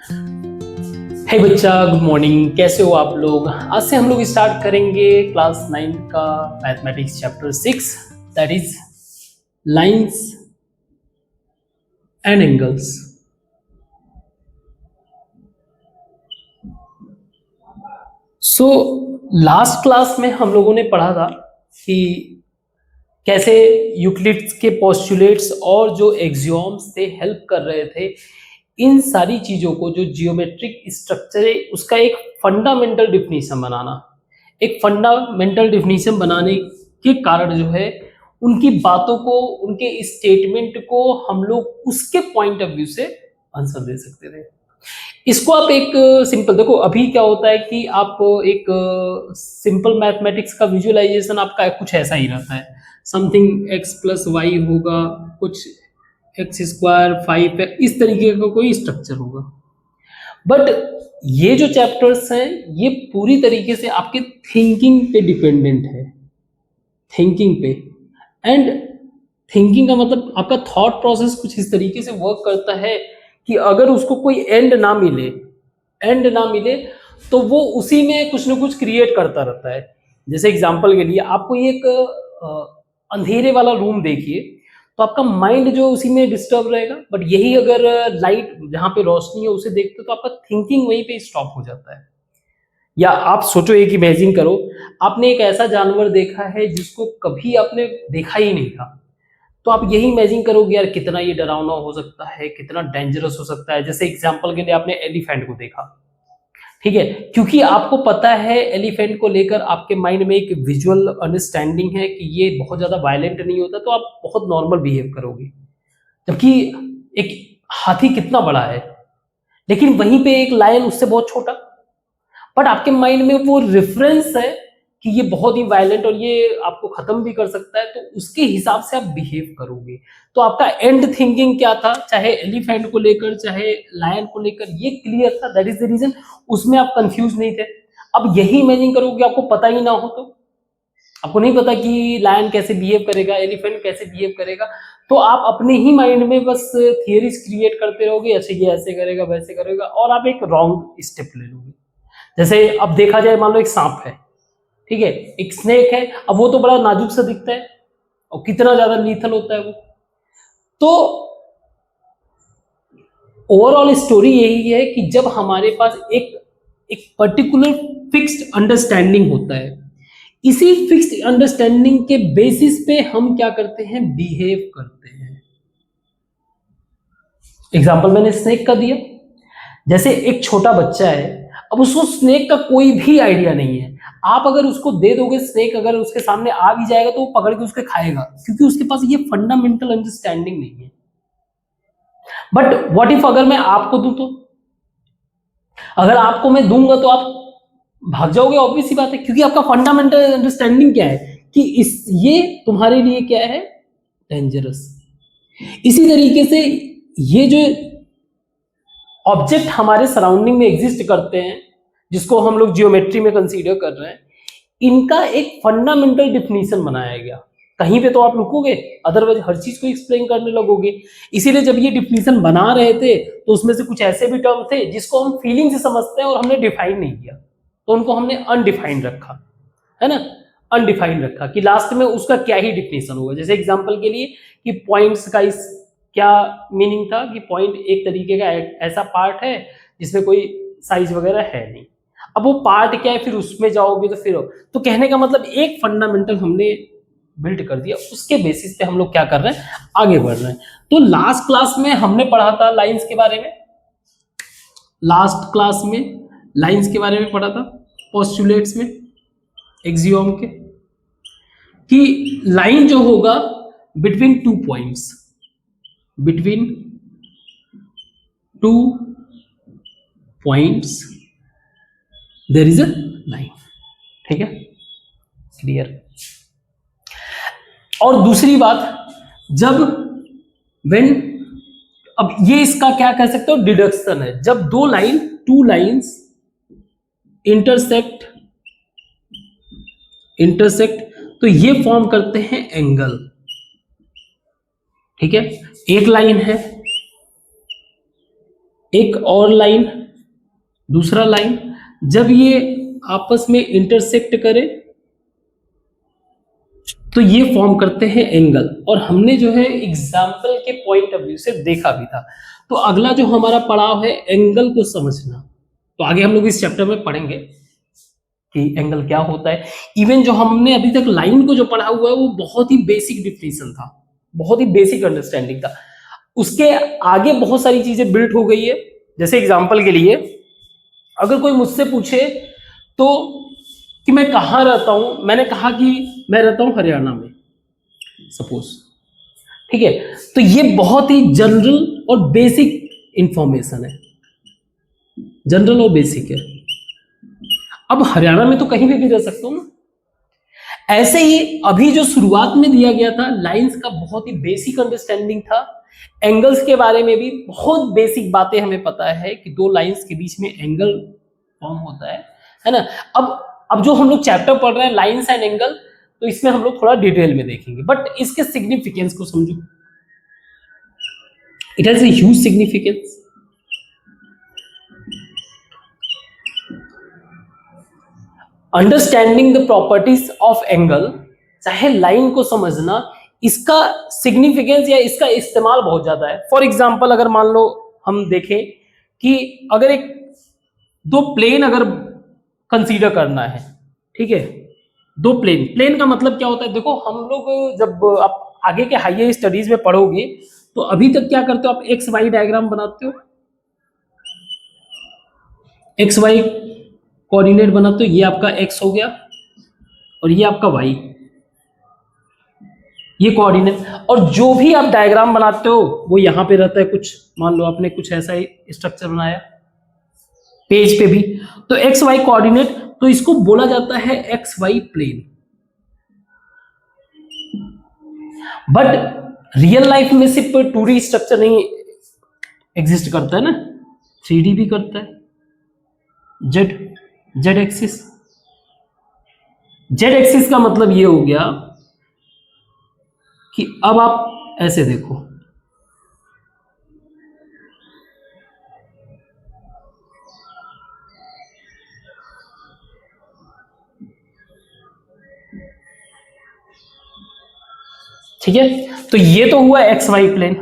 हे बच्चा, good morning. कैसे हो आप लोग? आज से हम लोग स्टार्ट करेंगे क्लास 9 का mathematics chapter 6, that his lines and angles. So last class में हम लोगों ने पढ़ा था कि कैसे यूक्लिड्स के पोस्टुलेट्स और जो एक्सियोम्स थे हेल्प कर रहे थे इन सारी चीज़ों को, जो जियोमेट्रिक स्ट्रक्चर है उसका एक फंडामेंटल डिफिनीशन बनाना। एक फंडामेंटल डिफिनीशन बनाने के कारण जो है उनकी बातों को, उनके स्टेटमेंट को हम लोग उसके पॉइंट ऑफ व्यू से आंसर दे सकते थे। इसको आप एक सिंपल देखो, अभी क्या होता है कि आप एक सिंपल मैथमेटिक्स का विजुअलाइजेशन आपका कुछ ऐसा ही रहता है, समथिंग x प्लस वाई होगा, कुछ एक्स स्क्वायर 5 इस तरीके का कोई स्ट्रक्चर होगा। बट ये जो चैप्टर्स हैं ये पूरी तरीके से आपके थिंकिंग पे डिपेंडेंट है, थिंकिंग पे। एंड थिंकिंग का मतलब आपका थॉट प्रोसेस कुछ इस तरीके से वर्क करता है कि अगर उसको कोई एंड ना मिले तो वो उसी में कुछ ना कुछ क्रिएट करता रहता है। जैसे एग्जांपल के लिए आपको एक अंधेरे वाला रूम देखिए तो आपका माइंड जो उसी में डिस्टर्ब रहेगा, बट यही अगर लाइट जहाँ पे रोशनी है उसे देखते हो तो आपका थिंकिंग वहीं पे स्टॉप हो जाता है। या आप सोचो, एक इमेजिन करो, आपने एक ऐसा जानवर देखा है जिसको कभी आपने देखा ही नहीं था, तो आप यही इमेजिन करोगे यार कितना ये डरावना हो सकता है, कितना डेंजरस हो सकता है। जैसे एग्जांपल के लिए आपने एलिफेंट को देखा, ठीक है, क्योंकि आपको पता है एलिफेंट को लेकर आपके माइंड में एक विजुअल अंडरस्टैंडिंग है कि ये बहुत ज्यादा वायलेंट नहीं होता, तो आप बहुत नॉर्मल बिहेव करोगे। जबकि एक हाथी कितना बड़ा है, लेकिन वहीं पे एक लायन उससे बहुत छोटा, बट आपके माइंड में वो रेफरेंस है कि ये बहुत ही वायलेंट और ये आपको खत्म भी कर सकता है, तो उसके हिसाब से आप बिहेव करोगे। तो आपका एंड थिंकिंग क्या था, चाहे एलिफेंट को लेकर चाहे लायन को लेकर, ये क्लियर था। दैट इज द रीजन उसमें आप कंफ्यूज नहीं थे। अब यही इमेजिन करोगे आपको पता ही ना हो तो, आपको नहीं पता कि लायन कैसे बिहेव करेगा, एलिफेंट कैसे बिहेव करेगा, तो आप अपने ही माइंड में बस थियरीज क्रिएट करते रहोगे, अच्छा ये ऐसे करेगा वैसे करेगा, और आप एक रॉन्ग स्टेप ले लोगे। जैसे अब देखा जाए, मान लो एक सांप है, ठीक है, एक स्नेक है, अब वो तो बड़ा नाजुक सा दिखता है और कितना ज्यादा लीथल होता है वो। तो ओवरऑल स्टोरी यही है कि जब हमारे पास एक एक पर्टिकुलर फिक्स्ड अंडरस्टैंडिंग होता है, इसी फिक्स्ड अंडरस्टैंडिंग के बेसिस पे हम क्या करते हैं, बिहेव करते हैं। एग्जांपल मैंने स्नेक का दिया। जैसे एक छोटा बच्चा है, अब उसको स्नेक का कोई भी आइडिया नहीं है, आप अगर उसको दे दोगे स्नेक, अगर उसके सामने आ भी जाएगा तो वो पकड़ के उसके खाएगा, क्योंकि उसके पास ये फंडामेंटल अंडरस्टैंडिंग नहीं है। बट व्हाट इफ अगर मैं आपको दूं, तो अगर आपको मैं दूंगा तो आप भाग जाओगे, ऑब्वियस सी बात है, क्योंकि आपका फंडामेंटल अंडरस्टैंडिंग क्या है कि ये तुम्हारे लिए क्या है, डेंजरस। इसी तरीके से ये जो ऑब्जेक्ट हमारे सराउंडिंग में एग्जिस्ट करते हैं, जिसको हम लोग जियोमेट्री में कंसीडर कर रहे हैं, इनका एक फंडामेंटल डिफिनीशन बनाया गया। कहीं पे तो आप रुकोगे, अदरवाइज हर चीज को एक्सप्लेन करने लगोगे। इसीलिए जब ये डिफिनीशन बना रहे थे तो उसमें से कुछ ऐसे भी टर्म थे जिसको हम फीलिंग से समझते हैं और हमने डिफाइन नहीं किया, तो उनको हमने अनडिफाइंड रखा, है ना, अनडिफाइंड रखा कि लास्ट में उसका क्या ही डिफिनीशन होगा। जैसे एग्जांपल के लिए कि पॉइंट्स का इस क्या मीनिंग था कि पॉइंट एक तरीके का ऐसा पार्ट है जिसमें कोई साइज वगैरह है नहीं। अब वो पार्ट क्या है, फिर उसमें जाओगे तो फिर, तो कहने का मतलब एक फंडामेंटल हमने बिल्ड कर दिया, उसके बेसिस पे हम लोग क्या कर रहे हैं, आगे बढ़ रहे हैं। तो लास्ट क्लास में हमने पढ़ा था लाइंस के बारे में, लास्ट क्लास में लाइंस के बारे में पढ़ा था, पोस्टुलेट्स में, एक्सियोम के, कि लाइन जो होगा between two points, between two points there is a line, ठीक है, क्लियर। और दूसरी बात, जब व्हेन, अब ये इसका क्या कह सकते हो, डिडक्शन है। जब टू लाइंस इंटरसेक्ट तो ये फॉर्म करते हैं एंगल, ठीक है। एक लाइन है, एक और लाइन, दूसरा लाइन, जब ये आपस में इंटरसेक्ट करे तो ये फॉर्म करते हैं एंगल, और हमने जो है एग्जाम्पल के पॉइंट ऑफ व्यू से देखा भी था। तो अगला जो हमारा पड़ाव है एंगल को समझना, तो आगे हम लोग इस चैप्टर में पढ़ेंगे कि एंगल क्या होता है। इवन जो हमने अभी तक लाइन को जो पढ़ा हुआ है वो बहुत ही बेसिक डिफिनेशन था, बहुत ही बेसिक अंडरस्टैंडिंग था। उसके आगे बहुत सारी चीजें बिल्ट हो गई है। जैसे एग्जाम्पल के लिए अगर कोई मुझसे पूछे तो कि मैं कहाँ रहता हूं, मैंने कहा कि मैं रहता हूं हरियाणा में, सपोज, ठीक है, तो ये बहुत ही जनरल और बेसिक इंफॉर्मेशन है, जनरल और बेसिक है। अब हरियाणा में तो कहीं भी रह सकता हूं ना। ऐसे ही अभी जो शुरुआत में दिया गया था लाइंस का बहुत ही बेसिक अंडरस्टैंडिंग था। एंगल्स के बारे में भी बहुत बेसिक बातें हमें पता है कि दो लाइंस के बीच में एंगल फॉर्म होता है ना। अब जो हम लोग चैप्टर पढ़ रहे हैं लाइंस एंड एंगल, तो इसमें हम लोग थोड़ा डिटेल में देखेंगे, बट इसके सिग्निफिकेंस को समझो। It has a huge significance. Understanding the properties of angle, चाहे लाइन को समझना, इसका सिग्निफिकेंस या इसका इस्तेमाल बहुत ज्यादा है। फॉर एग्जाम्पल अगर मान लो हम देखें कि अगर एक दो प्लेन अगर कंसीडर करना है, ठीक है, दो प्लेन का मतलब क्या होता है, देखो हम लोग जब आप आगे के हाईयर स्टडीज में पढ़ोगे तो अभी तक क्या करते हो, आप एक्स वाई डायग्राम बनाते हो, एक्स वाई कोऑर्डिनेट बनाते हो, ये आपका एक्स हो गया और ये आपका वाई, ये कोऑर्डिनेट, और जो भी आप डायग्राम बनाते हो वो यहां पे रहता है। कुछ मान लो आपने कुछ ऐसा ही स्ट्रक्चर बनाया पेज पे भी, तो एक्स वाई कोऑर्डिनेट, तो इसको बोला जाता है X Y plane. But real life में सिर्फ 2D स्ट्रक्चर नहीं एग्जिस्ट करता है ना, 3D भी करता है। जेड एक्सिस का मतलब ये हो गया कि अब आप ऐसे देखो, ठीक है, तो ये तो हुआ एक्स वाई प्लेन,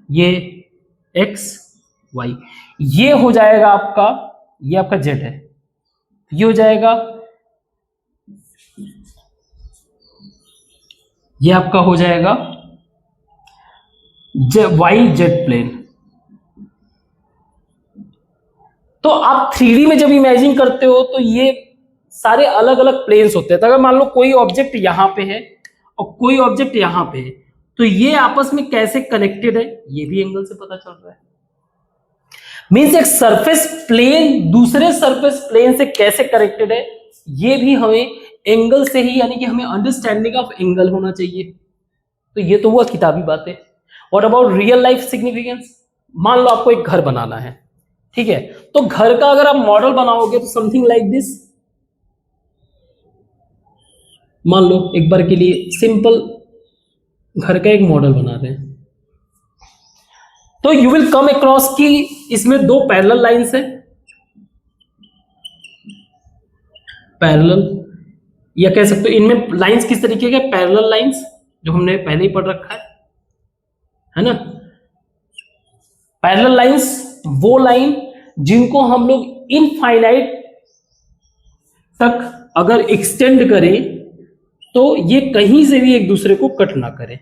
ये एक्स वाई, ये हो जाएगा आपका, ये आपका जेड है, ये हो जाएगा, ये आपका हो जाएगा वाई जेड प्लेन। तो आप 3D में जब इमेजिन करते हो तो ये सारे अलग अलग प्लेन्स होते हैं। तो अगर मान लो कोई ऑब्जेक्ट यहां पे है और कोई ऑब्जेक्ट यहां पे है, तो ये आपस में कैसे कनेक्टेड है ये भी एंगल से पता चल रहा है। मींस एक सरफेस प्लेन दूसरे सरफेस प्लेन से कैसे कनेक्टेड है ये भी हमें एंगल से ही, यानी कि हमें अंडरस्टैंडिंग ऑफ एंगल होना चाहिए। तो ये तो हुआ किताबी बातें। What about real life significance? मान लो आपको एक घर बनाना है, ठीक है, तो घर का अगर आप मॉडल बनाओगे तो समथिंग लाइक दिस। मान लो एक बार के लिए सिंपल घर का एक मॉडल बना रहे हैं, तो यू विल कम अक्रॉस कि इसमें दो पैरेलल लाइंस है, पैरेलल, या कह सकते हो इनमें लाइंस किस तरीके के, पैरेलल लाइंस, जो हमने पहले ही पढ़ रखा है ना। पैरेलल लाइंस वो लाइन जिनको हम लोग इनफाइनाइट तक अगर एक्सटेंड करें तो ये कहीं से भी एक दूसरे को कट ना करें,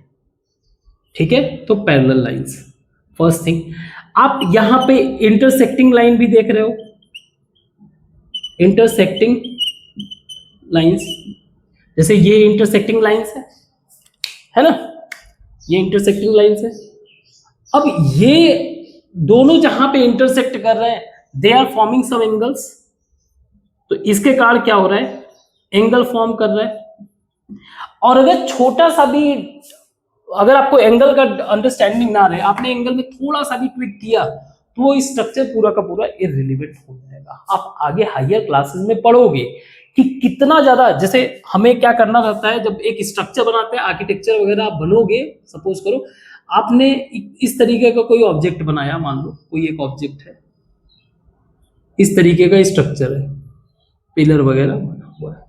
ठीक है, तो पैरेलल लाइंस फर्स्ट थिंग। आप यहां पे इंटरसेक्टिंग लाइन भी देख रहे हो, इंटरसेक्टिंग लाइंस, जैसे ये इंटरसेक्टिंग लाइंस है ना, ये इंटरसेक्टिंग लाइंस है। अब ये दोनों जहां पे इंटरसेक्ट कर रहे हैं they are forming some angles, तो इसके कारण क्या हो रहा है, एंगल फॉर्म कर रहा है। और अगर छोटा सा भी, अगर आपको एंगल का अंडरस्टैंडिंग ना रहे, आपने एंगल में थोड़ा सा भी ट्विक किया तो वो स्ट्रक्चर पूरा का पूरा इररिलेवेंट हो जाएगा। आप आगे हायर क्लासेस में पढ़ोगे कि कितना ज्यादा, जैसे हमें क्या करना रहता है जब एक स्ट्रक्चर बनाते हैं, आर्किटेक्चर वगैरह आप बनोगे, सपोज करो आपने इस तरीके का कोई ऑब्जेक्ट बनाया, मान लो कोई एक ऑब्जेक्ट है, इस तरीके का स्ट्रक्चर है, पिलर वगैरह बना हुआ है।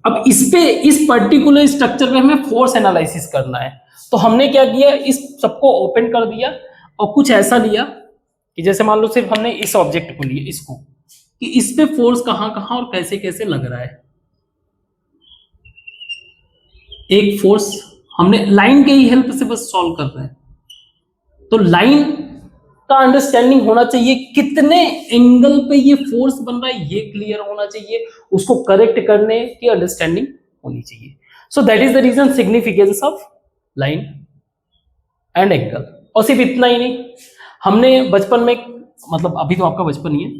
अब इस पे, इस पर्टिकुलर स्ट्रक्चर पे हमें फोर्स एनालिसिस करना है। तो हमने क्या किया, इस सबको ओपन कर दिया और कुछ ऐसा लिया कि जैसे मान लो सिर्फ हमने इस ऑब्जेक्ट को लिया, इसको, कि इस पे फोर्स कहां कहां और कैसे कैसे लग रहा है। एक फोर्स हमने लाइन के ही हेल्प से बस सॉल्व कर रहे हैं, तो लाइन का अंडरस्टैंडिंग होना चाहिए, कितने एंगल पे ये फोर्स बन रहा है ये क्लियर होना चाहिए, उसको करेक्ट करने की अंडरस्टैंडिंग होनी चाहिए। So that is the reason significance of line and angle. और सिर्फ इतना ही नहीं, हमने बचपन में, मतलब अभी तो आपका बचपन ही है,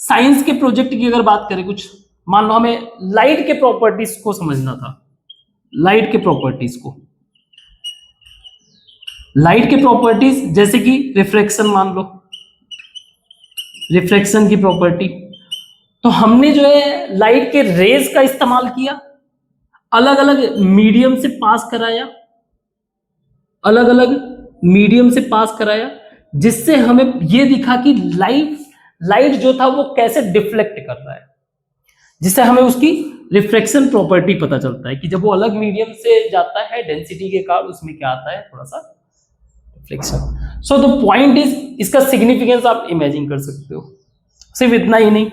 साइंस के प्रोजेक्ट की अगर बात करें, कुछ मान लो हमें लाइट के प्रॉपर्टीज को समझना था, लाइट के प्रॉपर्टीज को, लाइट के प्रॉपर्टीज जैसे कि रिफ्रैक्शन, मान लो रिफ्रैक्शन की प्रॉपर्टी, तो हमने जो है लाइट के रेज का इस्तेमाल किया, अलग अलग मीडियम से पास कराया, अलग अलग मीडियम से पास कराया, जिससे हमें यह दिखा कि लाइट जो था वो कैसे डिफ्लेक्ट कर रहा है, जिससे हमें उसकी रिफ्रैक्शन प्रॉपर्टी पता चलता है कि जब वो अलग मीडियम से जाता है डेंसिटी के कारण उसमें क्या आता है, थोड़ा सा reflection. So the point is, इसका सिग्निफिकेंस आप इमेजिन कर सकते हो। सिर्फ इतना ही नहीं,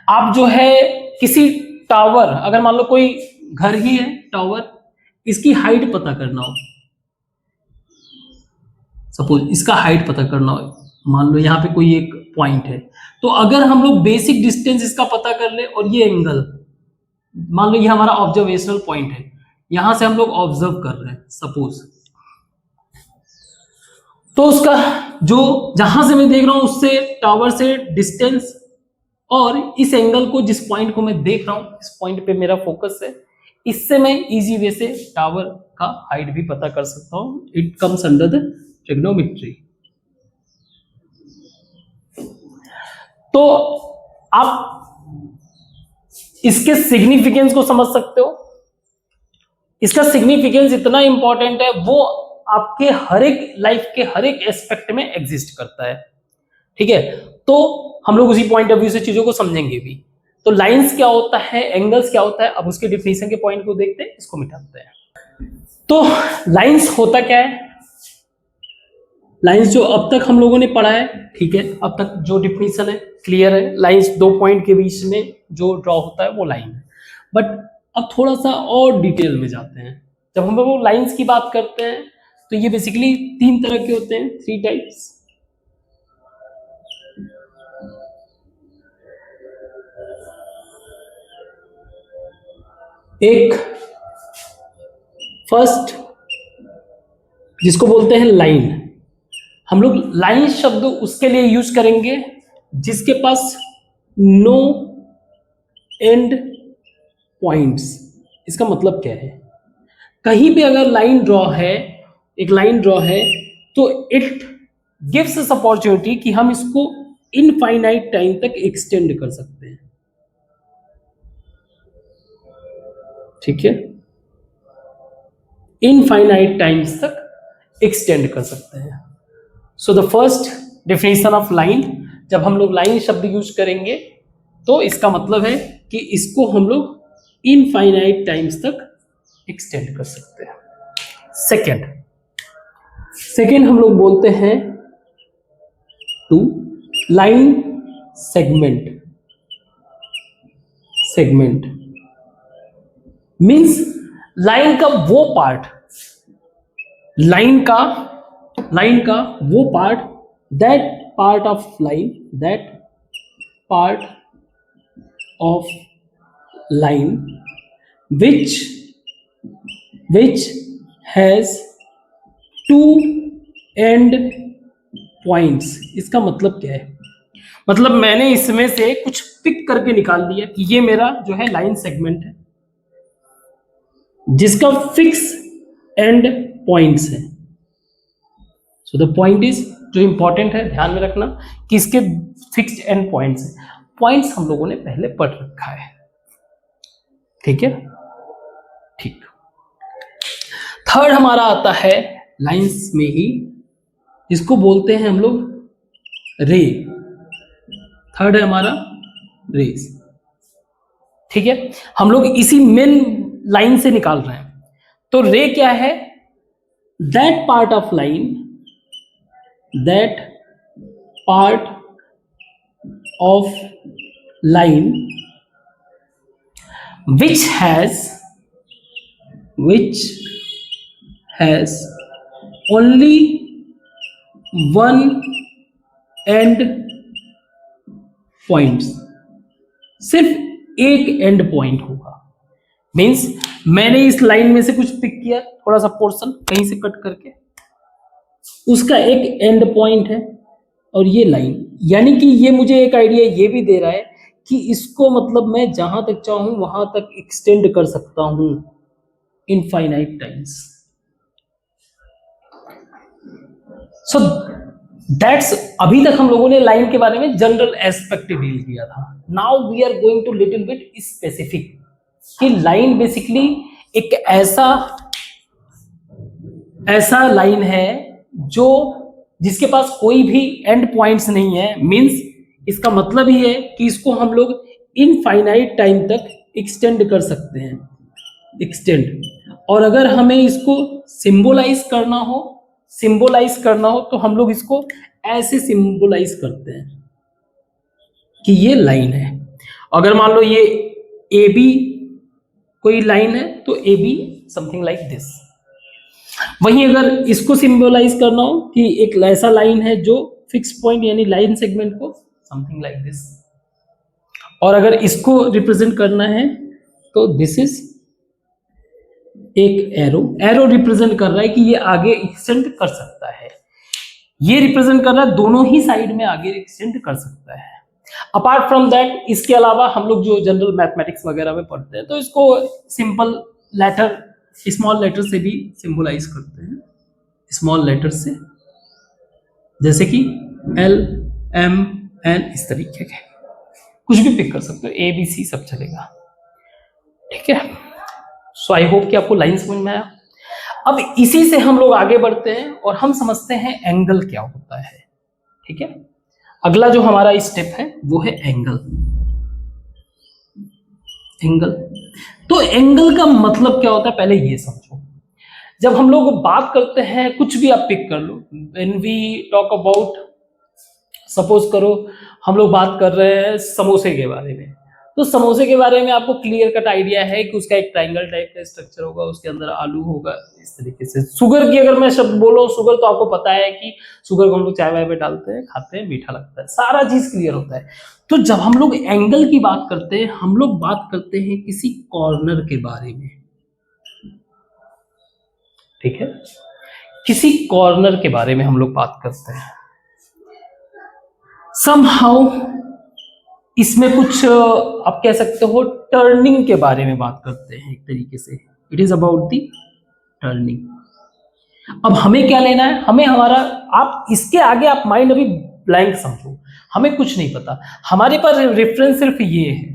आप जो है किसी टावर, अगर मान लो कोई घर ही है टावर, इसकी हाइट पता करना हो, सपोज इसका हाइट पता करना हो, मान लो यहाँ पे कोई एक पॉइंट है, तो अगर हम लोग बेसिक डिस्टेंस इसका पता कर ले और ये एंगल, मान लो ये हमारा ऑब्जर्वेशनल पॉइंट है, यहां से हम लोग ऑब्जर्व कर रहे हैं सपोज, तो उसका जो जहां से मैं देख रहा हूं उससे टावर से डिस्टेंस और इस एंगल को, जिस पॉइंट को मैं देख रहा हूं, इस पॉइंट पे मेरा फोकस है, इससे मैं इजी वे से टावर का हाइट भी पता कर सकता हूं। It comes under the trigonometry. तो आप इसके सिग्निफिकेंस को समझ सकते हो। इसका सिग्निफिकेंस इतना इंपॉर्टेंट है, वो आपके हर एक लाइफ के हर एक एस्पेक्ट में एग्जिस्ट करता है। ठीक है, तो हम लोग उसी पॉइंट ऑफ व्यू से चीजों को समझेंगे भी। तो लाइंस क्या होता है, एंगल्स क्या होता है, अब उसके डिफिनेशन के पॉइंट को देखते हैं, इसको मिटाते हैं। तो लाइंस होता क्या है, लाइंस जो अब तक हम लोगों ने पढ़ा है, ठीक है, अब तक जो डिफिनेशन है क्लियर है, लाइंस दो पॉइंट के बीच में जो ड्रॉ होता है वो लाइन है। बट अब थोड़ा सा और डिटेल में जाते हैं। जब हम लोग लाइंस की बात करते हैं तो ये बेसिकली तीन तरह के होते हैं, 3 टाइप्स। एक फर्स्ट जिसको बोलते हैं लाइन, हम लोग लाइन शब्द उसके लिए यूज करेंगे जिसके पास नो एंड पॉइंट्स। इसका मतलब क्या है, कहीं पे अगर लाइन ड्रॉ है, एक लाइन ड्रॉ है, तो इट गिव्स अस अपॉर्चुनिटी कि हम इसको इनफाइनाइट टाइम तक एक्सटेंड कर सकते हैं। ठीक है, इनफाइनाइट टाइम्स तक एक्सटेंड कर सकते हैं। So the first definition of line, जब हम लोग लाइन शब्द यूज करेंगे तो इसका मतलब है कि इसको हम लोग इनफाइनाइट टाइम्स तक एक्सटेंड कर सकते हैं। सेकेंड हम लोग बोलते हैं two line segment. Segment means line का वो पार्ट, लाइन का वो part, that part of line, that part of line which has two end points। इसका मतलब क्या है, मतलब मैंने इसमें से कुछ पिक करके निकाल दिया कि ये मेरा जो है लाइन सेगमेंट है जिसका फिक्स एंड पॉइंट्स है। सो द पॉइंट इज, जो इंपॉर्टेंट है ध्यान में रखना कि इसके फिक्स्ड एंड पॉइंट्स है। पॉइंट्स हम लोगों ने पहले पढ़ रखा है, ठीक है, ठीक। थर्ड हमारा आता है लाइंस में ही, इसको बोलते हैं हम लोग रे। थर्ड है हमारा रेज। ठीक है, हम लोग इसी मेन लाइन से निकाल रहे हैं। तो रे क्या है? That part of line, that part of line which has only one end points, सिर्फ एक एंड पॉइंट होगा। मीन्स मैंने इस लाइन में से कुछ पिक किया, थोड़ा सा पोर्शन कहीं से कट करके, उसका एक एंड पॉइंट है और ये लाइन, यानी कि ये मुझे एक आइडिया ये भी दे रहा है कि इसको मतलब मैं जहां तक चाहूं वहां तक एक्सटेंड कर सकता हूं इनफाइनाइट टाइम्स। सो दैट्स, अभी तक हम लोगों ने लाइन के बारे में जनरल एस्पेक्ट डील किया था। Now we are going to little bit specific, कि लाइन बेसिकली एक ऐसा लाइन है जो जिसके पास कोई भी एंड पॉइंट्स नहीं है। मींस इसका मतलब ही है कि इसको हम लोग इनफाइनाइट टाइम तक एक्सटेंड कर सकते हैं, एक्सटेंड। और अगर हमें इसको सिंबलाइज करना हो तो हम लोग इसको ऐसे सिंबलाइज करते हैं कि ये लाइन है। अगर मान लो ये ए बी कोई लाइन है तो A be something like this. वहीं अगर इसको सिंबलाइज करना हो कि एक ऐसा लाइन है जो फिक्स पॉइंट यानी लाइन सेगमेंट को, समथिंग लाइक दिस। और अगर इसको रिप्रेजेंट करना है तो दिस इज एक एरो रिप्रेजेंट कर रहा है कि ये आगे एक्सटेंड कर सकता है। ये रिप्रेजेंट कर रहा है दोनों ही साइड में आगे एक्सटेंड कर सकता है। अपार्ट फ्रॉम दैट, इसके अलावा हम लोग जो जनरल मैथमेटिक्स वगैरह में पढ़ते हैं तो इसको सिंपल लेटर, स्मॉल लेटर से भी सिंबलाइज करते हैं, स्मॉल लेटर से, जैसे कि एल एम एन, इस तरीके के कुछ भी पिक कर सकते हो, ए बी सी सब चलेगा। ठीक है, सो आई होप कि आपको लाइन समझ में आया। अब इसी से हम लोग आगे बढ़ते हैं और हम समझते हैं एंगल क्या होता है। ठीक है, अगला जो हमारा स्टेप है वो है एंगल। तो एंगल का मतलब क्या होता है पहले ये समझो। जब हम लोग बात करते हैं, कुछ भी आप पिक कर लो, when we talk about, suppose करो हम लोग बात कर रहे हैं समोसे के बारे में, तो समोसे के बारे में आपको क्लियर कट आइडिया है कि उसका एक ट्रायंगल टाइप का स्ट्रक्चर होगा, उसके अंदर आलू होगा, इस तरीके से। शुगर की अगर मैं शब्द बोलूं, शुगर तो आपको पता है कि शुगर को हम लोग चाय वाय में डालते हैं, खाते हैं, मीठा लगता है, सारा चीज क्लियर होता है। तो जब हम लोग एंगल की बात करते हैं, हम लोग बात करते हैं किसी कॉर्नर के बारे में। ठीक है, किसी कॉर्नर के बारे में हम लोग बात करते हैं। समहाउ इसमें कुछ आप कह सकते हो टर्निंग के बारे में बात करते हैं एक तरीके से। It is about the turning. अब हमें क्या लेना है, हमें हमारा, आप इसके आगे आप माइंड अभी ब्लैंक समझो, हमें कुछ नहीं पता, हमारे पास रेफरेंस सिर्फ ये है।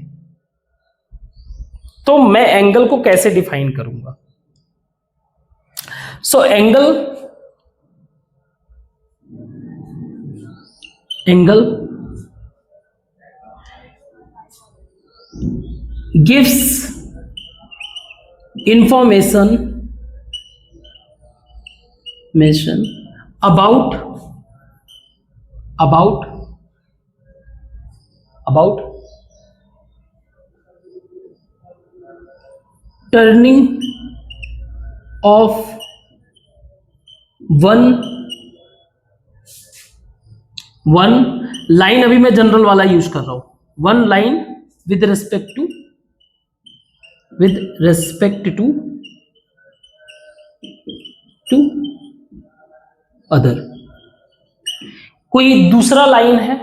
तो मैं एंगल को कैसे डिफाइन करूंगा? So angle gives information about turning of one line. अभी मैं जनरल वाला यूज कर रहा हूं, one line with respect to other. कोई दूसरा लाइन है,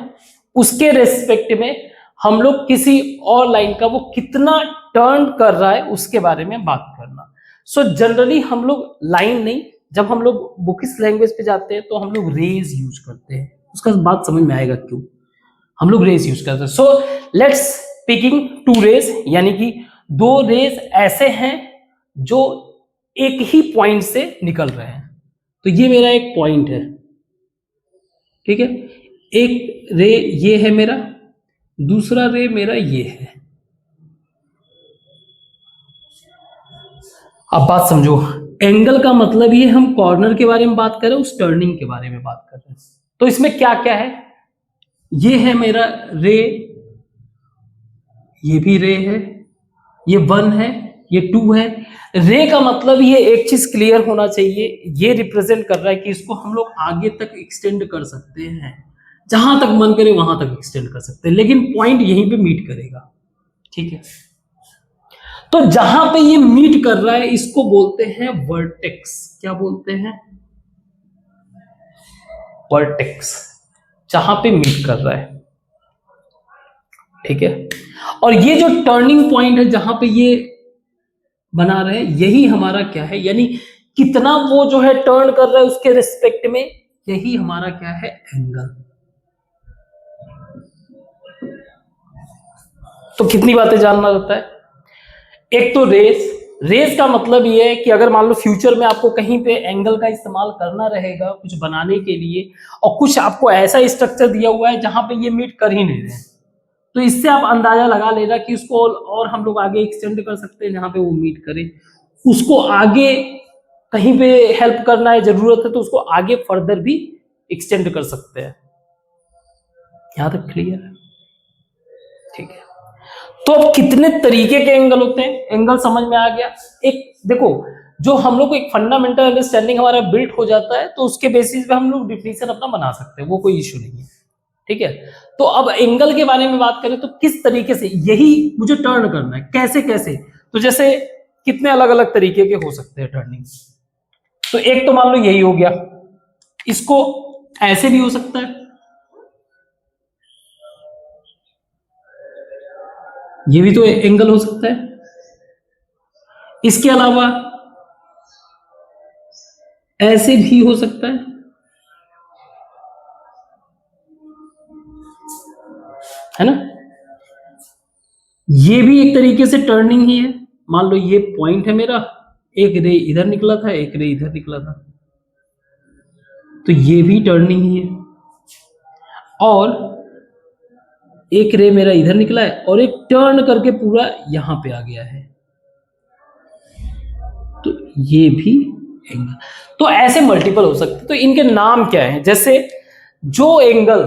उसके रेस्पेक्ट में हम लोग किसी और लाइन का वो कितना टर्न कर रहा है उसके बारे में बात करना। सो जनरली हम लोग लाइन नहीं, जब हम लोग बुकिश लैंग्वेज पे जाते हैं तो हम लोग रेज यूज करते हैं। उसका बात समझ में आएगा क्यों हम लोग रेज यूज करते हैं। So let's picking two rays, यानी कि दो रेज ऐसे हैं जो एक ही पॉइंट से निकल रहे हैं। तो ये मेरा एक पॉइंट है, ठीक है। एक रे ये है मेरा, दूसरा रे मेरा ये है। अब बात समझो, एंगल का मतलब ये हम कॉर्नर के बारे में बात कर रहे हैं, उस टर्निंग के बारे में बात कर रहे हैं। तो इसमें क्या क्या है, ये है मेरा रे, ये भी रे है, ये 1 है, ये 2 है। रे का मतलब ये एक चीज क्लियर होना चाहिए, ये रिप्रेजेंट कर रहा है कि इसको हम लोग आगे तक एक्सटेंड कर सकते हैं, जहां तक मन करे वहां तक एक्सटेंड कर सकते हैं, लेकिन पॉइंट यहीं पे मीट करेगा, ठीक है। तो जहां पे ये मीट कर रहा है इसको बोलते हैं वर्टेक्स। क्या बोलते हैं? वर्टेक्स, जहां पे मीट कर रहा है, ठीक है। और ये जो टर्निंग पॉइंट है जहां पे ये बना रहे हैं, यही हमारा क्या है, यानी कितना वो जो है टर्न कर रहा है उसके रिस्पेक्ट में, यही हमारा क्या है, एंगल। तो कितनी बातें जानना रहता है। एक तो रेस, रेस का मतलब ये है कि अगर मान लो फ्यूचर में आपको कहीं पे एंगल का इस्तेमाल करना रहेगा कुछ बनाने के लिए, और कुछ आपको ऐसा स्ट्रक्चर दिया हुआ है जहां पे ये मीट कर ही नहीं रहे, तो इससे आप अंदाजा लगा लेना कि उसको और हम लोग आगे एक्सटेंड कर सकते हैं जहां पे वो मीट करे। उसको आगे कहीं पे हेल्प करना है, जरूरत है तो उसको आगे फर्दर भी एक्सटेंड कर सकते हैं। यहां तक क्लियर है, ठीक है। तो अब कितने तरीके के एंगल होते हैं, एंगल समझ में आ गया। एक देखो, जो हम लोग को एक फंडामेंटल अंडरस्टैंडिंग हमारा बिल्ड हो जाता है तो उसके बेसिस पे हम लोग डिफिनीशन अपना बना सकते हैं, वो कोई इश्यू नहीं है, ठीक है। तो अब एंगल के बारे में बात करें तो किस तरीके से यही मुझे टर्न करना है, कैसे कैसे, तो जैसे कितने अलग अलग तरीके के हो सकते हैं टर्निंग। तो एक तो मान लो यही हो गया, इसको ऐसे भी हो सकता है, ये भी तो एंगल हो सकता है। इसके अलावा ऐसे भी हो सकता है ना। ये भी एक तरीके से टर्निंग ही है। मान लो ये पॉइंट है मेरा, एक रे इधर निकला था, एक रे इधर निकला था, तो ये भी टर्निंग ही है। और एक रे मेरा इधर निकला है और एक टर्न करके पूरा यहां पे आ गया है, तो ये भी एंगल। तो ऐसे मल्टीपल हो सकते, तो इनके नाम क्या है। जैसे जो एंगल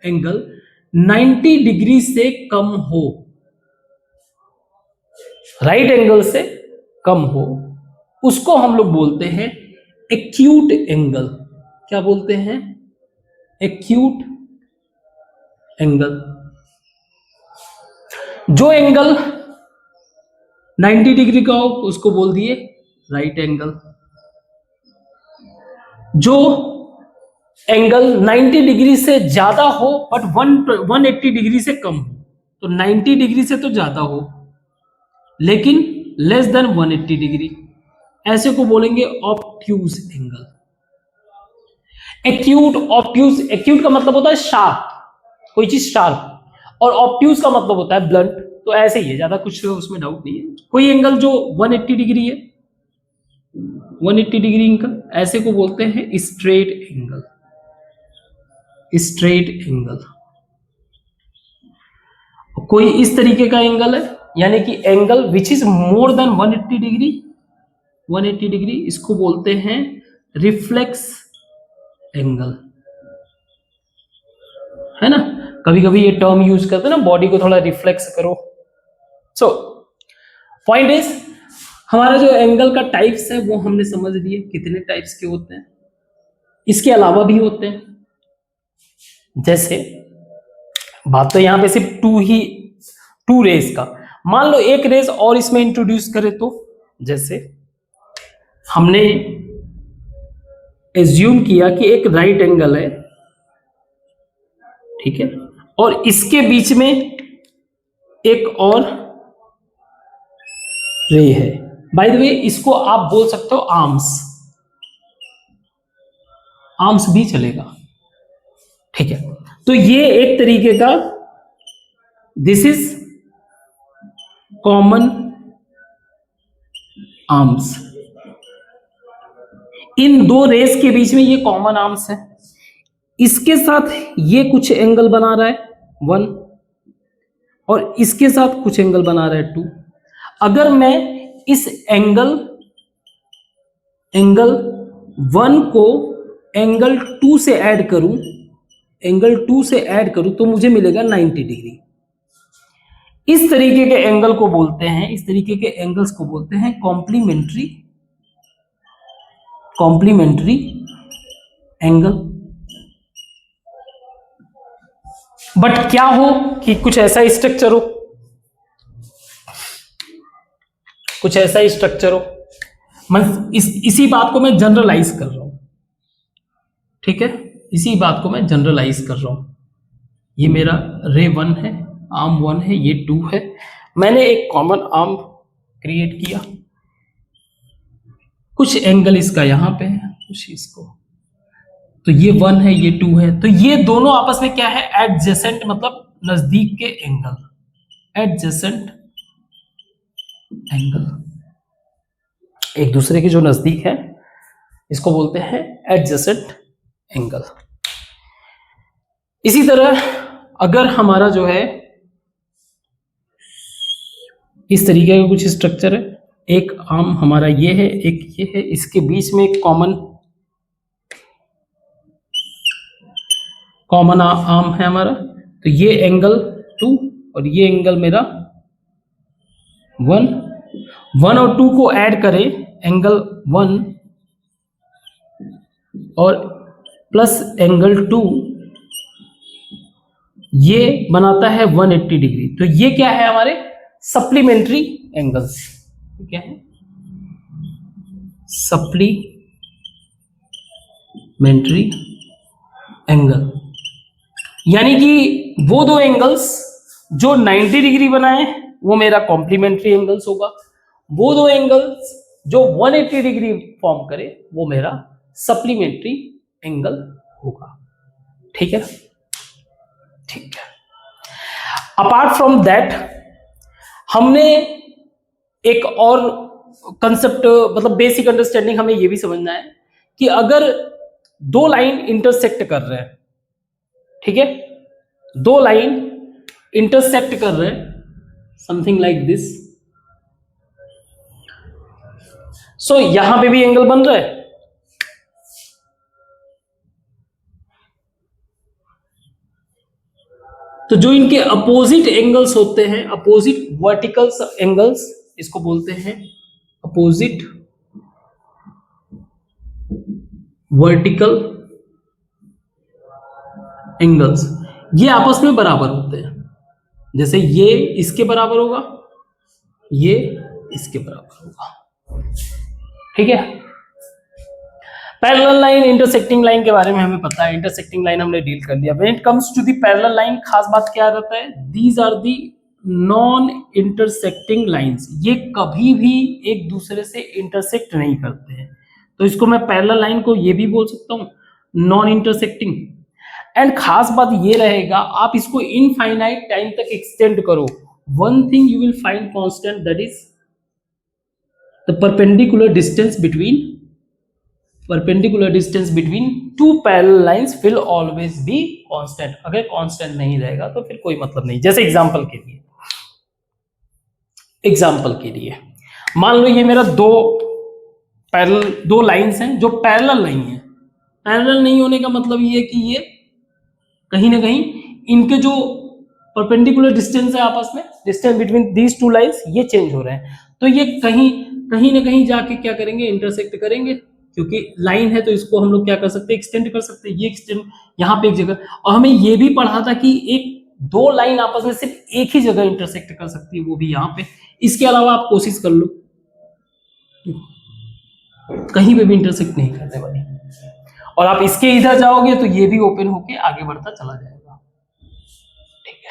एंगल 90 डिग्री से कम हो, राइट एंगल से कम हो, उसको हम लोग बोलते हैं एक्यूट एंगल। क्या बोलते हैं? Acute angle. जो एंगल 90 डिग्री का हो उसको बोल दिए राइट एंगल। जो एंगल 90 डिग्री से ज्यादा हो बट 180 डिग्री से कम हो, तो 90 डिग्री से तो ज्यादा हो लेकिन लेस देन 180 डिग्री, ऐसे को बोलेंगे obtuse angle. Acute, obtuse, acute का मतलब होता है शार्प, कोई चीज शार्प, और ऑब्ट्यूज का मतलब होता है ब्लंट। तो ऐसे ही है, ज्यादा कुछ उसमें डाउट नहीं है। कोई एंगल जो 180 डिग्री है, 180 डिग्री एंगल, ऐसे को बोलते हैं स्ट्रेट एंगल। स्ट्रेट एंगल कोई इस तरीके का एंगल है, यानी कि angle which is more than 180 degree, 180 degree, इसको बोलते हैं रिफ्लेक्स एंगल, है ना। कभी कभी ये टर्म यूज करते हैं ना, बॉडी को थोड़ा रिफ्लेक्स करो। सो पॉइंट इज, हमारा जो एंगल का टाइप्स है वो हमने समझ लिए कितने टाइप्स के होते हैं। इसके अलावा भी होते हैं, जैसे बात तो यहां पे सिर्फ टू रेस का, मान लो एक रेस और इसमें इंट्रोड्यूस करें तो, जैसे हमने एज्यूम किया कि एक राइट एंगल है, ठीक है, और इसके बीच में एक और रे है। बाय द वे इसको आप बोल सकते हो आर्म्स, आर्म्स भी चलेगा, ठीक है। तो ये एक तरीके का, दिस इज कॉमन आर्म्स, इन दो रेस के बीच में ये कॉमन आर्म्स है, इसके साथ ये कुछ एंगल बना रहा है 1 और इसके साथ कुछ एंगल बना रहा है 2। अगर मैं इस एंगल 1 को एंगल 2 से ऐड करूं, तो मुझे मिलेगा 90 डिग्री। इस तरीके के एंगल को बोलते हैं, इस तरीके के एंगल्स को बोलते हैं कॉम्प्लीमेंट्री एंगल। बट क्या हो कि कुछ ऐसा स्ट्रक्चर हो, मैं इसी बात को मैं जनरलाइज कर रहा हूं, ठीक है, इसी बात को मैं जनरलाइज कर रहा हूं। ये मेरा रे 1 है, आर्म 1 है, ये 2 है, मैंने एक कॉमन आर्म क्रिएट किया, कुछ एंगल इसका यहां पे है, कुछ इसको, तो ये 1 है, ये 2 है, तो ये दोनों आपस में क्या है, एडजेसेंट, मतलब नजदीक के एंगल, एडजेसेंट एंगल, एक दूसरे के जो नजदीक है इसको बोलते हैं एडजेसेंट एंगल। इसी तरह अगर हमारा जो है इस तरीके का कुछ स्ट्रक्चर है, एक आर्म हमारा ये है, एक ये है, इसके बीच में एक कॉमन आर्म है हमारा, तो ये एंगल 2 और ये एंगल मेरा 1 और 2 को ऐड करें, एंगल 1 और प्लस एंगल 2, ये बनाता है 180 डिग्री। तो ये क्या है, हमारे सप्लीमेंट्री एंगल्स, क्या है, सप्लीमेंट्री एंगल, यानी कि वो दो एंगल्स जो 90 डिग्री बनाए वो मेरा कॉम्प्लीमेंट्री एंगल्स होगा, वो दो एंगल्स जो 180 डिग्री फॉर्म करे वो मेरा सप्लीमेंट्री एंगल होगा। ठीक है, ठीक है। अपार्ट फ्रॉम दैट हमने एक और कंसेप्ट, मतलब बेसिक अंडरस्टैंडिंग हमें ये भी समझना है कि अगर दो लाइन इंटरसेक्ट कर रहे हैं, ठीक है, दो लाइन इंटरसेक्ट कर रहे हैं, समथिंग लाइक दिस, सो यहां पे भी एंगल बन रहा है, तो जो इनके अपोजिट एंगल्स होते हैं, अपोजिट वर्टिकल एंगल्स, इसको बोलते हैं अपोजिट वर्टिकल एंगल्स, ये आपस में बराबर होते हैं। जैसे ये इसके बराबर होगा, ये इसके बराबर होगा, ठीक है। पैरेलल लाइन, इंटरसेक्टिंग लाइन के बारे में हमें पता है, इंटरसेक्टिंग लाइन हमने डील कर लिया। When it comes to the parallel line, खास बात क्या रहता है, these are the non intersecting lines, ये कभी भी एक दूसरे से इंटरसेक्ट नहीं करते हैं, तो इसको मैं पैरेलल लाइन को ये भी बोल सकता हूं नॉन इंटरसेक्टिंग। एंड खास बात ये रहेगा, आप इसको इनफाइनाइट टाइम तक एक्सटेंड करो, one thing you will find constant, that is the perpendicular distance between two parallel lines will always be constant. अगर कांस्टेंट नहीं रहेगा तो फिर कोई मतलब नहीं। जैसे एग्जांपल के लिए मान लो ये मेरा दो लाइंस हैं जो पैरेलल नहीं है। पैरेलल नहीं होने का मतलब ये है कि ये कहीं ना कहीं इनके जो परपेंडिकुलर डिस्टेंस है आपस में, distance between these two lines, ये चेंज हो रहे हैं, तो ये कहीं ना कहीं जाके क्या करेंगे, इंटरसेक्ट करेंगे। क्योंकि लाइन है तो इसको हम लोग क्या कर सकते हैं, एक्सटेंड कर सकते हैं, ये एक्सटेंड यहाँ पे एक जगह। और हमें ये भी पढ़ा था कि दो लाइन आपस में सिर्फ एक ही जगह इंटरसेक्ट कर सकती है, वो भी यहाँ पे। इसके अलावा आप कोशिश कर लो, कहीं पे भी इंटरसेक्ट नहीं करने वाली, और आप इसके इधर जाओगे तो ये भी ओपन होके आगे बढ़ता चला जाएगा। ठीक है,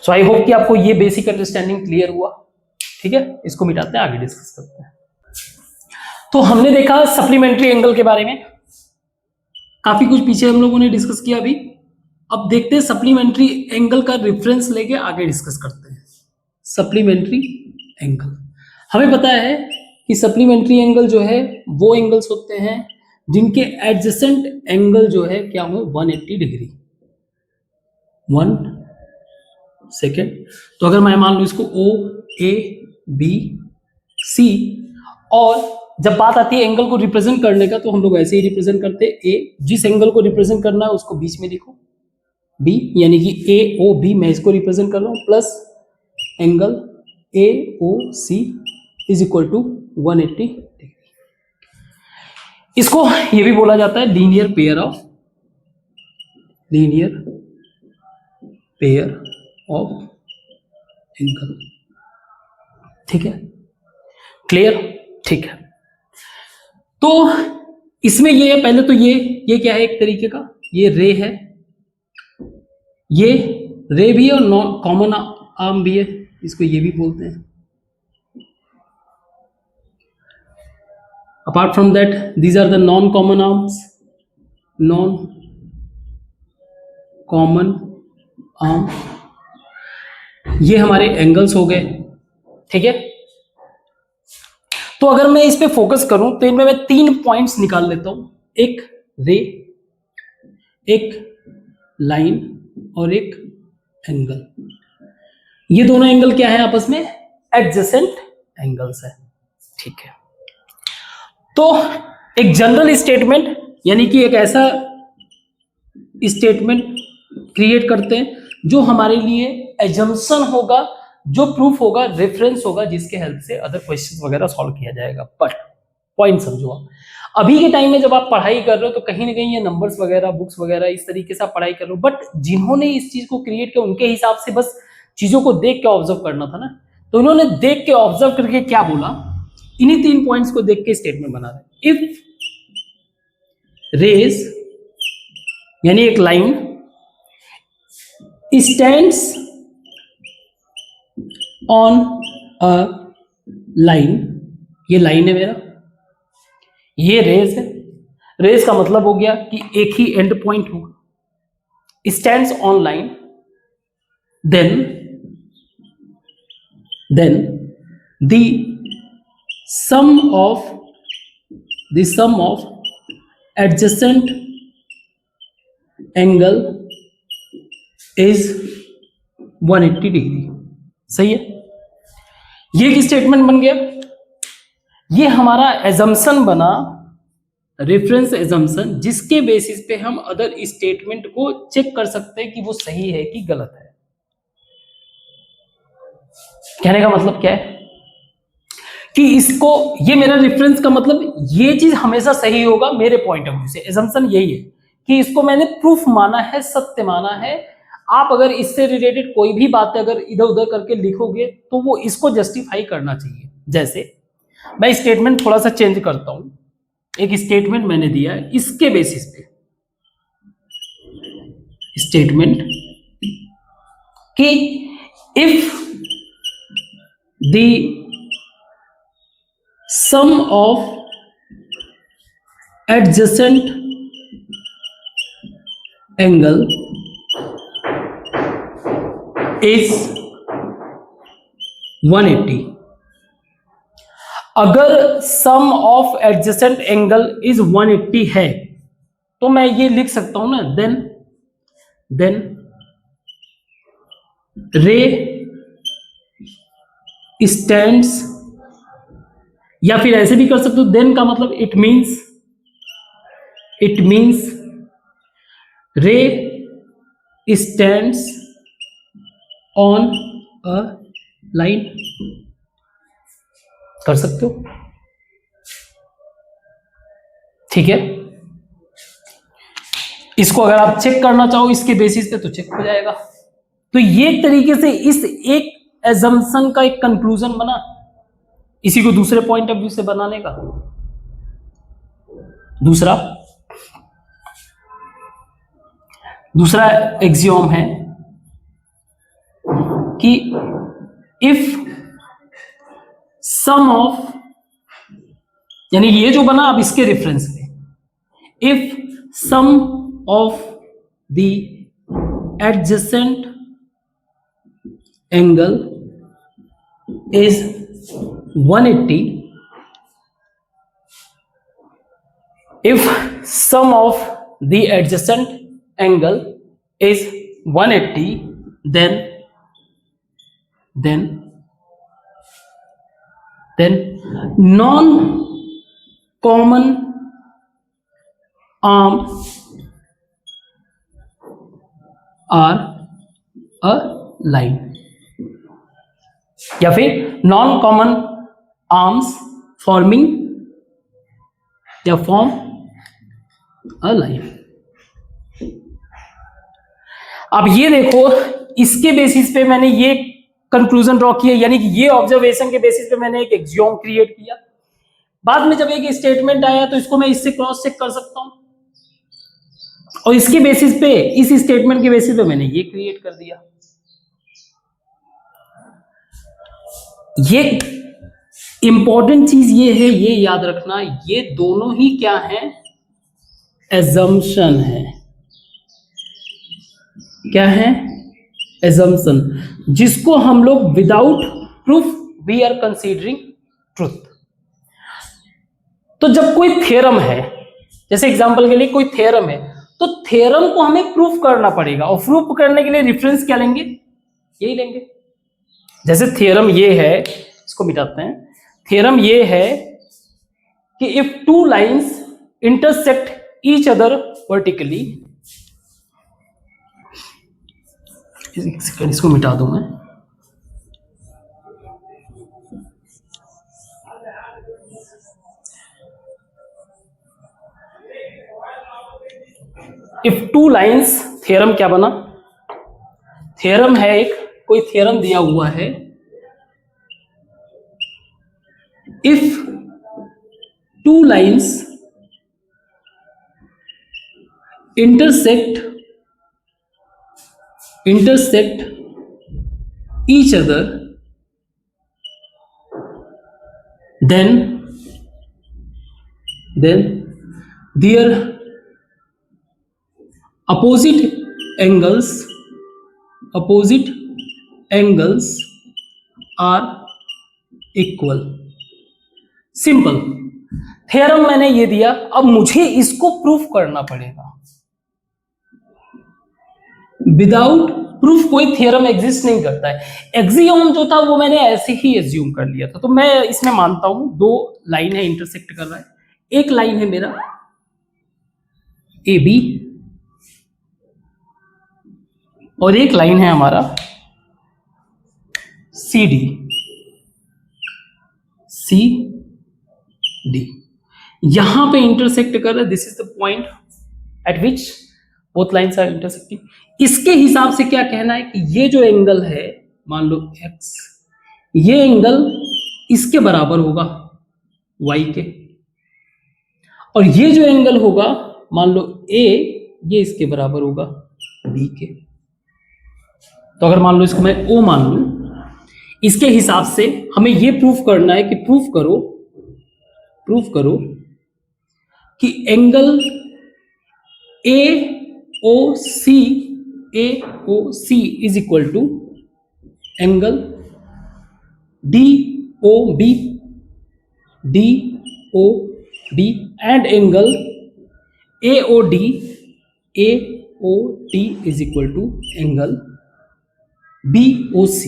सो आई होप कि आपको ये बेसिक अंडरस्टैंडिंग क्लियर हुआ। ठीक है, इसको मिटाते हैं, आगे डिस्कस करते हैं। तो हमने देखा सप्लीमेंट्री एंगल के बारे में, काफी कुछ पीछे हम लोगों ने डिस्कस किया अभी। अब देखते हैं सप्लीमेंट्री एंगल का रेफरेंस लेके आगे डिस्कस करते हैं। सप्लीमेंट्री एंगल, हमें पता है कि सप्लीमेंट्री एंगल जो है वो एंगल्स होते हैं जिनके एडजेसेंट एंगल जो है क्या हो 180 डिग्री। 1 सेकेंड। तो अगर मैं मान लूं इसको O A B C, और जब बात आती है एंगल को रिप्रेजेंट करने का तो हम लोग ऐसे ही रिप्रेजेंट करते हैं। ए, जिस एंगल को रिप्रेजेंट करना है उसको बीच में लिखो, बी यानी कि AOB मैं इसको रिप्रेजेंट कर रहा हूं, plus angle AOC is equal to 180 degree. इसको ये भी बोला जाता है लीनियर पेयर ऑफ एंगल। ठीक है, क्लियर? ठीक है, तो इसमें ये है, पहले तो ये क्या है, एक तरीके का ये रे है, ये रे भी है और नॉन कॉमन आर्म भी है, इसको ये भी बोलते हैं। Apart from that these are the non common arms, non common arm, ये हमारे एंगल्स हो गए। ठीक है, तो अगर मैं इस पे फोकस करूं तो इनमें मैं 3 पॉइंट्स निकाल लेता हूं, एक रे, एक लाइन और एक एंगल। ये दोनों एंगल क्या है आपस में? एडजेसेंट एंगल्स है। ठीक है, तो एक जनरल स्टेटमेंट यानी कि एक ऐसा स्टेटमेंट क्रिएट करते हैं जो हमारे लिए एजम्पशन होगा, जो प्रूफ होगा, रेफरेंस होगा, जिसके हेल्प से अदर क्वेश्चंस वगैरह सॉल्व किया जाएगा। बट पॉइंट समझो, आप अभी के टाइम में जब आप पढ़ाई कर रहे हो तो कहीं ना कहीं ये नंबर्स वगैरह, बुक्स वगैरह इस तरीके से आप पढ़ाई कर रहे हो, बट जिन्होंने इस चीज को क्रिएट किया उनके हिसाब से बस चीजों को देख के ऑब्जर्व करना था ना, तो उन्होंने देख के ऑब्जर्व करके क्या बोला, इन्हीं 3 पॉइंट्स को देख के स्टेटमेंट बना रहे। इफ रेज यानी एक line stands on a line, ये लाइन है मेरा, ये रेज है, रेज का मतलब हो गया कि एक ही एंड पॉइंट होगा, stands on line, then the sum of adjacent angle is 180 degree. सही है, ये एक स्टेटमेंट बन गया, ये हमारा एजम्पशन बना, रेफरेंस एजम्पशन, जिसके बेसिस पे हम अदर स्टेटमेंट को चेक कर सकते हैं कि वो सही है कि गलत है। कहने का मतलब क्या है कि इसको, ये मेरा रेफरेंस का मतलब ये चीज हमेशा सही होगा मेरे पॉइंट ऑफ व्यू से। एजम्पशन यही है कि इसको मैंने प्रूफ माना है, सत्य माना है। आप अगर इससे रिलेटेड कोई भी बातें अगर इधर उधर करके लिखोगे तो वो इसको जस्टिफाई करना चाहिए। जैसे मैं स्टेटमेंट थोड़ा सा चेंज करता हूं, एक स्टेटमेंट मैंने दिया है, इसके बेसिस पे स्टेटमेंट कि if the sum of adjacent angle is 180, अगर sum of adjacent angle is 180 है तो मैं ये लिख सकता हूं ना, देन रे स्टैंड्स, या फिर ऐसे भी कर सकते हो, देन का मतलब इट मीन्स रे स्टैंड्स ऑन अ लाइन, कर सकते हो। ठीक है, इसको अगर आप चेक करना चाहो इसके बेसिस पे तो चेक हो जाएगा। तो ये एक तरीके से इस एक एजम्पशन का एक कंक्लूजन बना, इसी को दूसरे पॉइंट ऑफ व्यू से बनाने का। दूसरा एक्सियोम है कि इफ सम ऑफ, यानी ये जो बना अब इसके रेफरेंस पे, if sum of the adjacent angle is 180, if sum of the adjacent angle is 180, then non common arm are a line, या फिर नॉन कॉमन आर्म्स फॉर्मिंग या फॉर्म अ लाइन। अब ये देखो, इसके बेसिस पे मैंने ये कंक्लूजन ड्रॉ किया, यानी कि ये ऑब्जर्वेशन के बेसिस पे मैंने एक एक्सियोम क्रिएट किया। बाद में जब एक स्टेटमेंट आया तो इसको मैं इससे क्रॉस चेक कर सकता हूं, और इसके बेसिस पे, इस स्टेटमेंट के बेसिस पे मैंने ये क्रिएट कर दिया। ये इंपॉर्टेंट चीज ये है, ये याद रखना, ये दोनों ही क्या है, एजम्पशन है। क्या है? एजम्पशन, जिसको हम लोग without proof we are considering truth. तो जब कोई थ्योरम है, जैसे एग्जांपल के लिए कोई थ्योरम है, तो थ्योरम को हमें प्रूफ करना पड़ेगा, और प्रूफ करने के लिए रेफरेंस क्या लेंगे? यही लेंगे। जैसे थ्योरम ये है, इसको मिटाते हैं। थ्योरम ये है कि if two lines intersect each other vertically, इसको मिटा दूं मैं। इफ टू लाइंस, थ्योरम क्या बना? थ्योरम है एक, कोई थ्योरम दिया हुआ है, if two lines intersect each other, then their opposite angles are equal। Simple. Theorem मैंने ये दिया, अब मुझे इसको प्रूफ करना पड़ेगा। विदाउट प्रूफ कोई थ्योरम एग्जिस्ट नहीं करता है। एक्सियोम जो था वो मैंने ऐसे ही एज्यूम कर लिया था, तो मैं इसमें मानता हूं दो लाइन है, इंटरसेक्ट कर रहा है। एक लाइन है मेरा ए बी, और एक लाइन है हमारा सी डी। यहां पे इंटरसेक्ट कर रहा है, this is the point at which both lines are intersecting. इसके हिसाब से क्या कहना है कि ये जो एंगल है, मान लो x, ये एंगल इसके बराबर होगा y के, और ये जो एंगल होगा, मान लो a, ये इसके बराबर होगा b के। तो अगर मान लो इसको मैं o मान लूं, इसके हिसाब से हमें ये प्रूफ करना है कि प्रूफ करो कि angle AOC is equal to angle DOB and angle AOD is equal to angle BOC।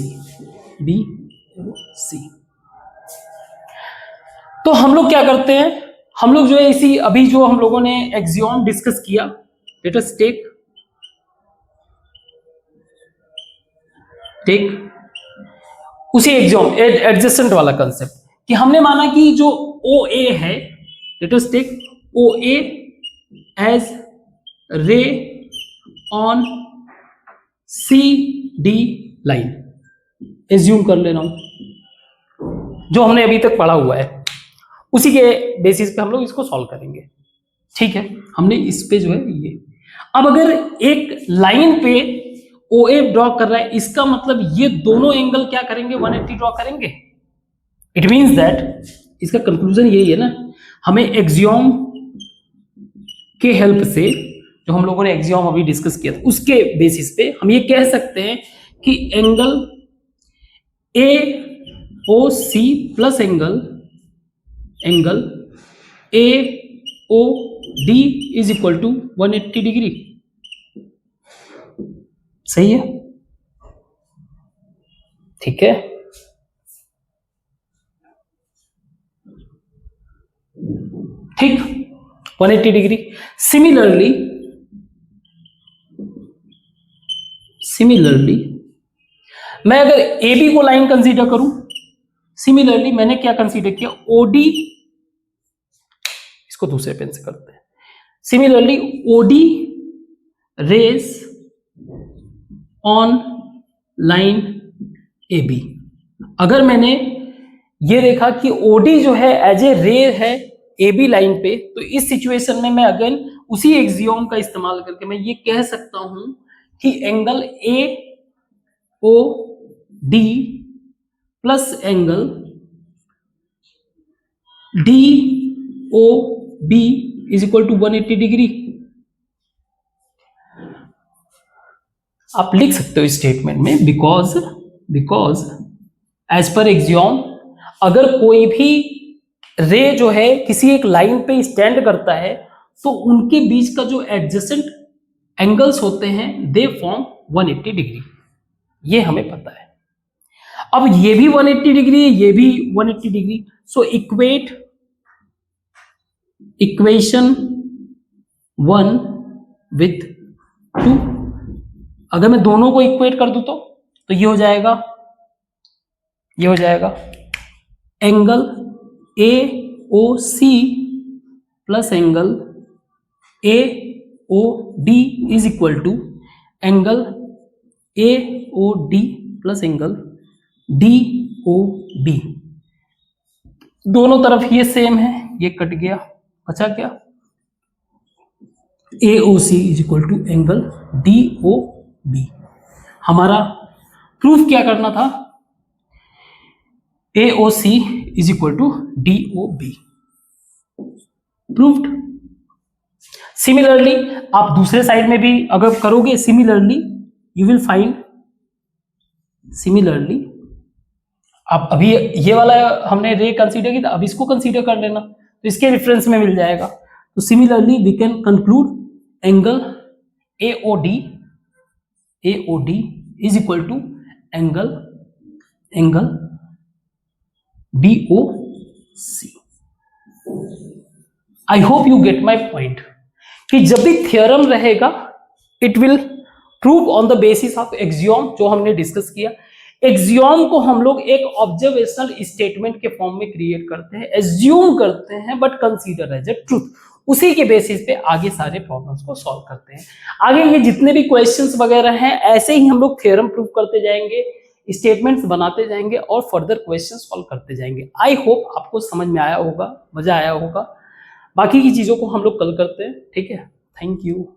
तो हम लोग क्या करते हैं, हम लोग जो है इसी, अभी जो हम लोगों ने एक्सियोम डिस्कस किया, लेट अस टेक उसी एक्सियोम एडजेसेंट वाला कंसेप्ट, कि हमने माना कि जो OA है, let us take OA as ray on CD line, assume कर ले रहा हूं, जो हमने अभी तक पढ़ा हुआ है, उसी के बेसिस पे हम लोग इसको सॉल्व करेंगे। ठीक है, हमने इस पे जो है ये, अब अगर एक लाइन पे OA ड्रॉ कर रहा है, इसका मतलब ये दोनों एंगल क्या करेंगे, 180 ड्रॉ करेंगे। इट मींस दैट, इसका कंक्लूजन यही है ना, हमें एक्सियोम के हेल्प से, जो हम लोगों ने एक्सियोम अभी डिस्कस किया था, उसके बेसिस पे हम ये कह सकते हैं कि angle AOC plus angle AOD D is equal to 180 degree. सही है, ठीक है। ठीक, 180 डिग्री। सिमिलरली मैं अगर ए बी को लाइन कंसीडर करूं, सिमिलरली मैंने क्या कंसीडर किया, ओडी, इसको दूसरे पेन से करते हैं। Similarly O D rays on line A B, अगर मैंने ये देखा कि ओडी जो है एज ए रे है ए बी लाइन पे, तो इस सिचुएशन में मैं अगेन उसी एक्सियोम का इस्तेमाल करके मैं ये कह सकता हूं कि angle A O D plus angle D O B is equal to 180 degree. आप लिख सकते हो स्टेटमेंट में, बिकॉज एज पर एक्सियोम अगर कोई भी रे जो है किसी एक लाइन पे स्टैंड करता है तो उनके बीच का जो एडजेसेंट एंगल्स होते हैं दे फॉर्म 180 डिग्री, ये हमें पता है। अब ये भी 180 डिग्री है, ये भी 180 डिग्री, सो इक्वेशन 1 विथ 2, अगर मैं दोनों को इक्वेट कर दूं तो ये हो जाएगा angle A O C plus angle A O D is equal to angle A O D plus angle D O B. दोनों तरफ ये सेम है, ये कट गया, बचा क्या, A O C is equal to angle D O B. हमारा proof क्या करना था, A O C is equal to D O B, proved. Similarly आप दूसरे साइड में भी अगर करोगे, similarly you will find, similarly आप अभी ये वाला हमने रे कंसीडर की था, अब इसको कंसीडर कर लेना तो इसके रेफरेंस में मिल जाएगा। तो similarly we can conclude angle A O D is equal to angle D O C. I hope you get my point कि जब भी थियरम रहेगा it will prove on the basis of axiom, जो हमने डिस्कस किया। Axiom को हम लोग एक ऑब्जर्वेशनल स्टेटमेंट के फॉर्म में क्रिएट करते हैं, एज्यूम करते हैं, but consider as a truth. उसी के बेसिस पे आगे सारे प्रॉब्लम्स को सॉल्व करते हैं। आगे ये जितने भी क्वेश्चंस वगैरह हैं ऐसे ही हम लोग थ्योरम प्रूव करते जाएंगे, स्टेटमेंट्स बनाते जाएंगे और फर्दर क्वेश्चन सॉल्व करते जाएंगे। आई होप आपको समझ में आया होगा, मजा आया होगा। बाकी की चीजों को हम लोग कल करते हैं, ठीक है। Thank you.